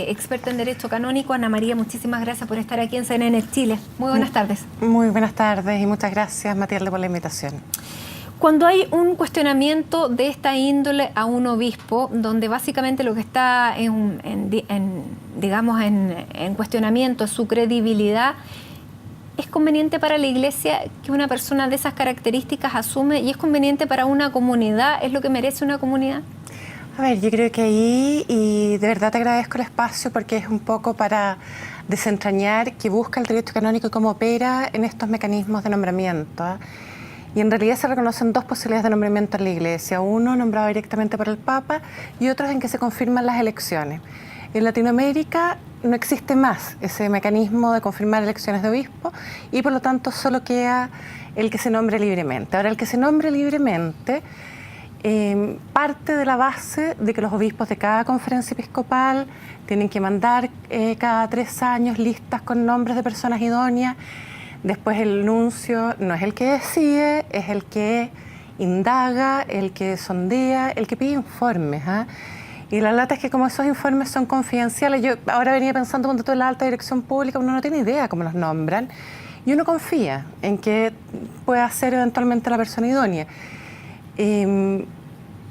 experta en Derecho Canónico. Ana María, muchísimas gracias por estar aquí en CNN Chile. Muy buenas tardes. Muy buenas tardes y muchas gracias, Matilde, por la invitación. Cuando hay un cuestionamiento de esta índole a un obispo, donde básicamente lo que está digamos, en cuestionamiento es su credibilidad, ¿es conveniente para la Iglesia que una persona de esas características asume y es conveniente para una comunidad? ¿Es lo que merece una comunidad? A ver, yo creo que ahí, y de verdad te agradezco el espacio porque es un poco para desentrañar qué busca el derecho canónico y cómo opera en estos mecanismos de nombramiento, ¿eh? Y en realidad se reconocen dos posibilidades de nombramiento en la Iglesia. Uno, nombrado directamente por el Papa, y otro en que se confirman las elecciones. En Latinoamérica no existe más ese mecanismo de confirmar elecciones de obispo y por lo tanto solo queda el que se nombre libremente. Ahora, el que se nombre libremente parte de la base de que los obispos de cada conferencia episcopal tienen que mandar cada 3 años listas con nombres de personas idóneas. Después el nuncio no es el que decide, es el que indaga, el que sondea, el que pide informes, ¿eh? Y la lata es que como esos informes son confidenciales, yo ahora venía pensando cuando tú en la alta dirección pública, uno no tiene idea cómo los nombran y uno confía en que pueda ser eventualmente la persona idónea.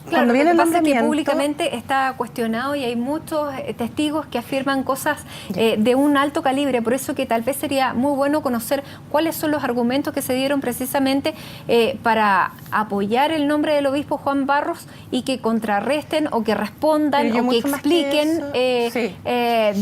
Claro, lo que pasa es que públicamente está cuestionado y hay muchos testigos que afirman cosas de un alto calibre, por eso que tal vez sería muy bueno conocer cuáles son los argumentos que se dieron precisamente para apoyar el nombre del obispo Juan Barros y que contrarresten o que respondan o que expliquen,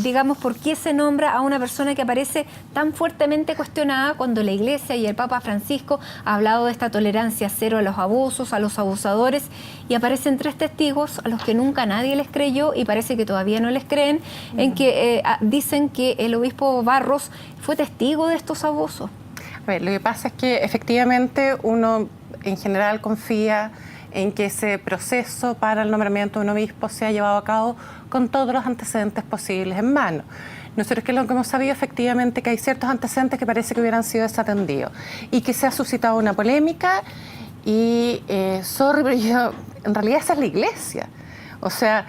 digamos, por qué se nombra a una persona que aparece tan fuertemente cuestionada cuando la Iglesia y el Papa Francisco ha hablado de esta tolerancia cero a los abusos, a los abusadores, y aparecen 3 testigos a los que nunca nadie les creyó y parece que todavía no les creen, en que dicen que el obispo Barros fue testigo de estos abusos. A ver, lo que pasa es que efectivamente uno en general confía en que ese proceso para el nombramiento de un obispo sea llevado a cabo con todos los antecedentes posibles en mano. Nosotros, que es lo que hemos sabido, efectivamente que hay ciertos antecedentes que parece que hubieran sido desatendidos y que se ha suscitado una polémica. Y, pero yo, en realidad esa es la Iglesia. O sea,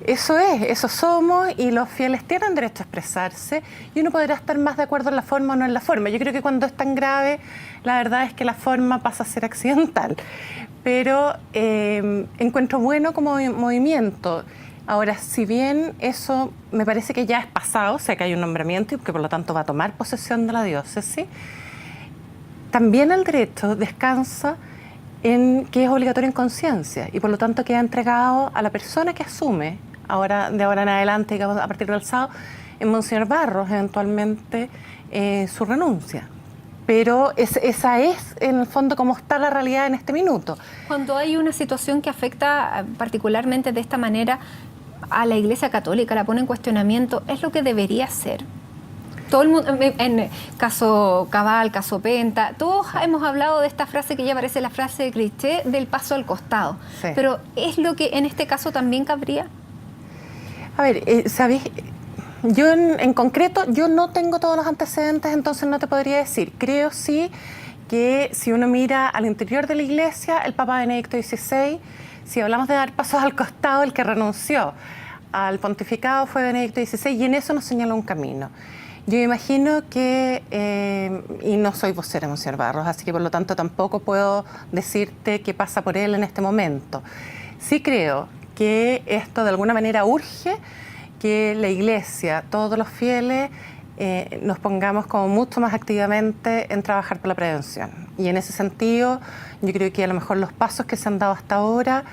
eso somos y los fieles tienen derecho a expresarse y uno podrá estar más de acuerdo en la forma o no en la forma. Yo creo que cuando es tan grave, la verdad es que la forma pasa a ser accidental. Pero encuentro bueno como movimiento. Ahora, si bien eso me parece que ya es pasado, o sea que hay un nombramiento y que por lo tanto va a tomar posesión de la diócesis, también el derecho descansa en que es obligatorio en conciencia y por lo tanto queda entregado a la persona que asume de ahora en adelante, digamos, a partir del sábado, en Monseñor Barros, eventualmente su renuncia. Pero esa es, en el fondo, como está la realidad en este minuto. Cuando hay una situación que afecta particularmente de esta manera a la Iglesia Católica, la pone en cuestionamiento, ¿es lo que debería ser? Todo el mundo, en caso Cabal, caso Penta, todos hemos hablado de esta frase que ya parece la frase de cliché del paso al costado. Sí. Pero ¿es lo que en este caso también cabría? A ver, ¿sabéis? Yo en concreto, yo no tengo todos los antecedentes, entonces no te podría decir. Creo sí que si uno mira al interior de la Iglesia, el Papa Benedicto XVI, si hablamos de dar pasos al costado, el que renunció al pontificado fue Benedicto XVI y en eso nos señaló un camino. Yo imagino que, y no soy vocera de Monseñor Barros, así que por lo tanto tampoco puedo decirte qué pasa por él en este momento. Sí creo que esto de alguna manera urge que la Iglesia, todos los fieles, nos pongamos como mucho más activamente en trabajar por la prevención. Y en ese sentido, yo creo que a lo mejor los pasos que se han dado hasta ahora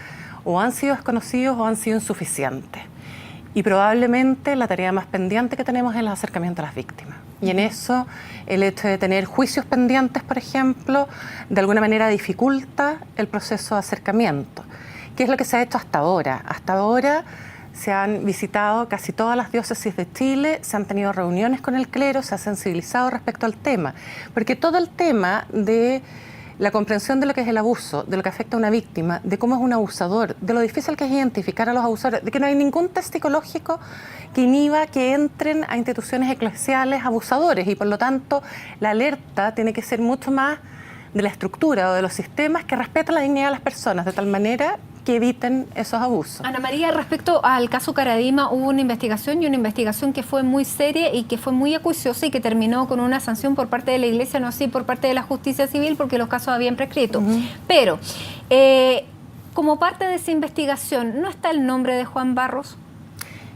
o han sido desconocidos o han sido insuficientes. Y probablemente la tarea más pendiente que tenemos es el acercamiento a las víctimas. Y en eso, el hecho de tener juicios pendientes, por ejemplo, de alguna manera dificulta el proceso de acercamiento. ¿Qué es lo que se ha hecho hasta ahora? Hasta ahora se han visitado casi todas las diócesis de Chile, se han tenido reuniones con el clero, se ha sensibilizado respecto al tema. Porque todo el tema de la comprensión de lo que es el abuso, de lo que afecta a una víctima, de cómo es un abusador, de lo difícil que es identificar a los abusadores, de que no hay ningún test psicológico que inhiba que entren a instituciones eclesiales abusadores y por lo tanto la alerta tiene que ser mucho más de la estructura o de los sistemas que respetan la dignidad de las personas, de tal manera que eviten esos abusos. Ana María, respecto al caso Caradima, hubo una investigación que fue muy seria y que fue muy acuciosa y que terminó con una sanción por parte de la Iglesia, no así por parte de la justicia civil, porque los casos habían prescrito. Pero, como parte de esa investigación, ¿no está el nombre de Juan Barros?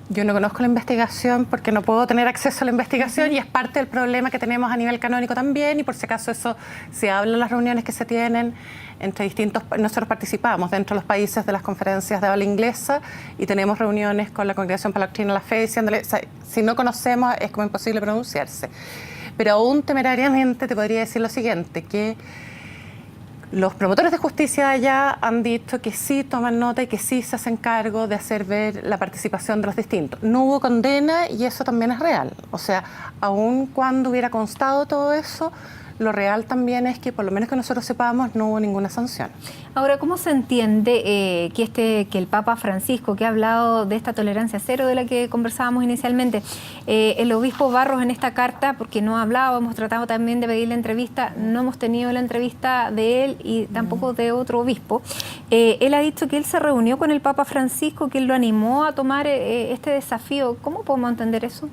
Yo no conozco la investigación porque no puedo tener acceso a la investigación y es parte del problema que tenemos a nivel canónico también, y por si acaso eso se habla en las reuniones que se tienen entre distintos. Nosotros participamos dentro de los países de las conferencias de habla inglesa y tenemos reuniones con la Congregación para la Doctrina de la Fe diciéndole, si no conocemos es como imposible pronunciarse. Pero aún temerariamente te podría decir lo siguiente, que los promotores de justicia allá han dicho que sí toman nota y que sí se hacen cargo de hacer ver la participación de los distintos. No hubo condena y eso también es real. O sea, aun cuando hubiera constado todo eso, lo real también es que, por lo menos que nosotros sepamos, no hubo ninguna sanción. Ahora, ¿cómo se entiende que el Papa Francisco, que ha hablado de esta tolerancia cero de la que conversábamos inicialmente, el obispo Barros en esta carta, porque no ha hablado, hemos tratado también de pedir la entrevista, no hemos tenido la entrevista de él y tampoco de otro obispo, él ha dicho que él se reunió con el Papa Francisco, que él lo animó a tomar este desafío? ¿Cómo podemos entender eso?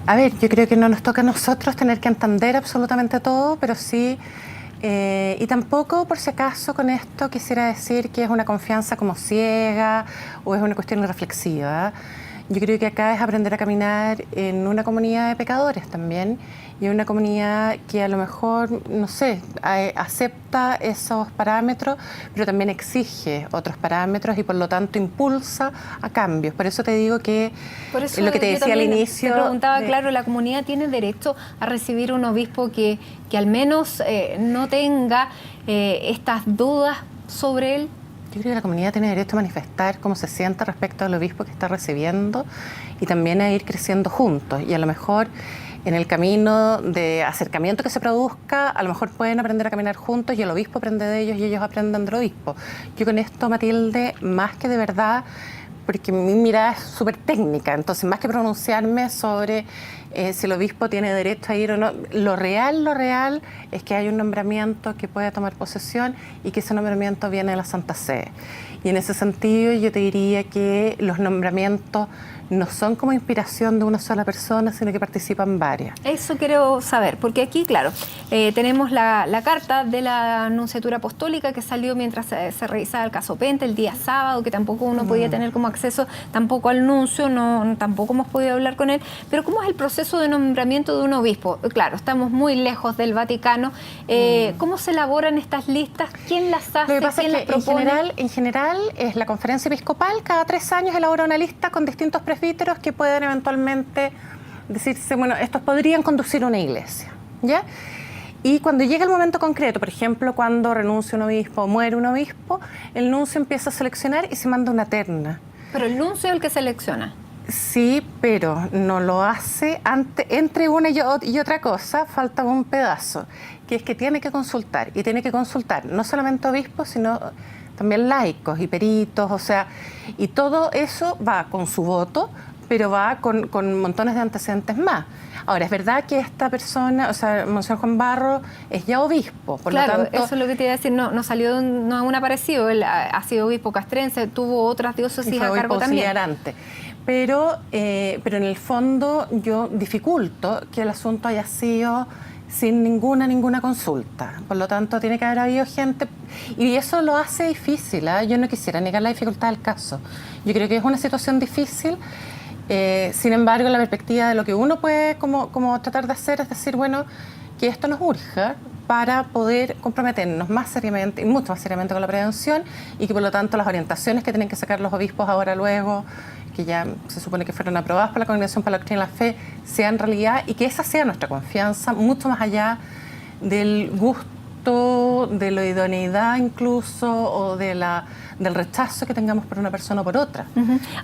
A ver, yo creo que no nos toca a nosotros tener que entender absolutamente todo, pero sí, y tampoco por si acaso con esto quisiera decir que es una confianza como ciega o es una cuestión irreflexiva. Yo creo que acá es aprender a caminar en una comunidad de pecadores también, y una comunidad que a lo mejor, no sé, acepta esos parámetros, pero también exige otros parámetros y por lo tanto impulsa a cambios. Por eso te digo que es lo que te decía al inicio. Te preguntaba, claro, la comunidad tiene derecho a recibir un obispo que al menos no tenga estas dudas sobre él. Yo creo que la comunidad tiene derecho a manifestar cómo se siente respecto al obispo que está recibiendo y también a ir creciendo juntos. Y a lo mejor en el camino de acercamiento que se produzca, a lo mejor pueden aprender a caminar juntos y el obispo aprende de ellos y ellos aprenden del obispo. Yo con esto, Matilde, más que de verdad, porque mi mirada es súper técnica, entonces más que pronunciarme sobre si el obispo tiene derecho a ir o no, lo real es que hay un nombramiento que puede tomar posesión y que ese nombramiento viene de la Santa Sede. Y en ese sentido yo te diría que los nombramientos no son como inspiración de una sola persona, sino que participan varias. Eso quiero saber, porque aquí, claro, tenemos la carta de la Nunciatura Apostólica que salió mientras se revisaba el caso Penta el día sábado, que tampoco uno podía tener como acceso tampoco al nuncio, tampoco hemos podido hablar con él. Pero ¿cómo es el proceso de nombramiento de un obispo? Claro, estamos muy lejos del Vaticano. ¿Cómo se elaboran estas listas? ¿Quién las hace? Lo que pasa ¿Quién es que las propone? en general es la Conferencia Episcopal, cada 3 años elabora una lista con distintos presbíteros que pueden eventualmente decirse, bueno, estos podrían conducir una iglesia, ¿ya? Y cuando llega el momento concreto, por ejemplo, cuando renuncia un obispo o muere un obispo, el nuncio empieza a seleccionar y se manda una terna. Pero el nuncio es el que selecciona. Sí, pero no lo hace entre una y otra cosa, falta un pedazo, que es que tiene que consultar, y tiene que consultar no solamente obispos, sino también laicos y peritos, o sea, y todo eso va con su voto, pero va con montones de antecedentes más. Ahora, es verdad que esta persona, o sea, Monseñor Juan Barros, es ya obispo, por claro, lo tanto... eso es lo que te iba a decir, no salió, no es un aparecido, él ha sido obispo castrense, tuvo otras diócesis a cargo también. Antes. Pero en el fondo yo dificulto que el asunto haya sido sin ninguna consulta. Por lo tanto, tiene que haber habido gente, y eso lo hace difícil, ¿eh? Yo no quisiera negar la dificultad del caso. Yo creo que es una situación difícil. Sin embargo, la perspectiva de lo que uno puede como tratar de hacer es decir, bueno, que esto nos urja para poder comprometernos más seriamente y mucho más seriamente con la prevención, y que por lo tanto las orientaciones que tienen que sacar los obispos ahora luego, que ya se supone que fueron aprobadas por la Congregación para la Doctrina de la Fe, sean realidad, y que esa sea nuestra confianza, mucho más allá del gusto, de la idoneidad incluso, o del rechazo que tengamos por una persona o por otra.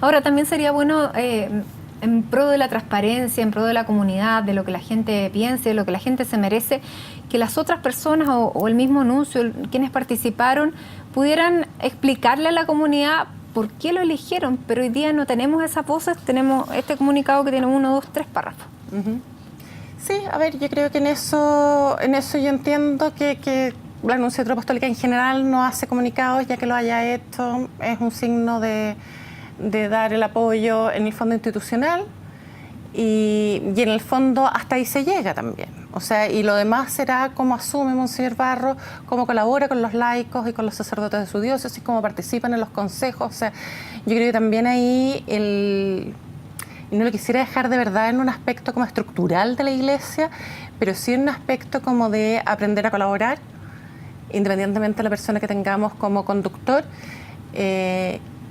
Ahora, también sería bueno, en pro de la transparencia, en pro de la comunidad, de lo que la gente piense, de lo que la gente se merece, que las otras personas o el mismo nuncio, quienes participaron, pudieran explicarle a la comunidad por qué lo eligieron. Pero hoy día no tenemos esas voces, tenemos este comunicado que tiene 1, 2, 3 párrafos. Sí, a ver, yo creo que en eso yo entiendo que la Nunciatura Apostólica en general no hace comunicados, ya que lo haya hecho es un signo de dar el apoyo en el fondo institucional y en el fondo hasta ahí se llega también. O sea, y lo demás será cómo asume Monseñor Barros, cómo colabora con los laicos y con los sacerdotes de su diócesis, cómo participan en los consejos. O sea, yo creo que también ahí y no lo quisiera dejar de verdad en un aspecto como estructural de la Iglesia, pero sí en un aspecto como de aprender a colaborar, independientemente de la persona que tengamos como conductor.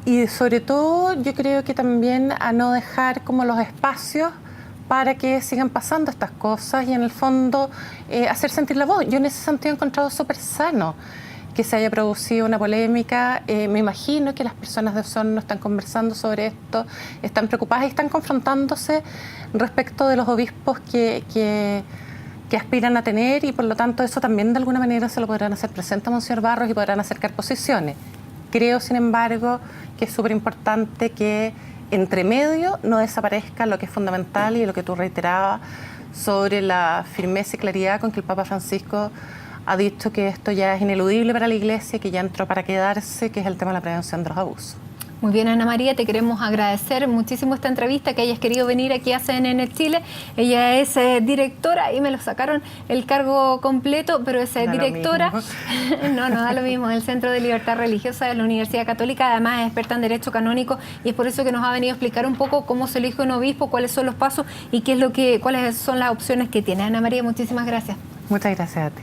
Y sobre todo yo creo que también a no dejar como los espacios para que sigan pasando estas cosas y en el fondo hacer sentir la voz. Yo en ese sentido he encontrado súper sano que se haya producido una polémica. Me imagino que las personas de Osorno están conversando sobre esto, están preocupadas y están confrontándose respecto de los obispos que aspiran a tener y por lo tanto eso también de alguna manera se lo podrán hacer presente a Monseñor Barros y podrán acercar posiciones. Creo, sin embargo, que es súper importante que entre medio no desaparezca lo que es fundamental y lo que tú reiterabas sobre la firmeza y claridad con que el Papa Francisco ha dicho que esto ya es ineludible para la Iglesia, que ya entró para quedarse, que es el tema de la prevención de los abusos. Muy bien, Ana María, te queremos agradecer muchísimo esta entrevista, que hayas querido venir aquí a CNN Chile. Ella es directora, y me lo sacaron el cargo completo, pero es directora, no da lo mismo, del Centro de Libertad Religiosa de la Universidad Católica, además es experta en Derecho Canónico, y es por eso que nos ha venido a explicar un poco cómo se elige un obispo, cuáles son los pasos y cuáles son las opciones que tiene. Ana María, muchísimas gracias. Muchas gracias a ti.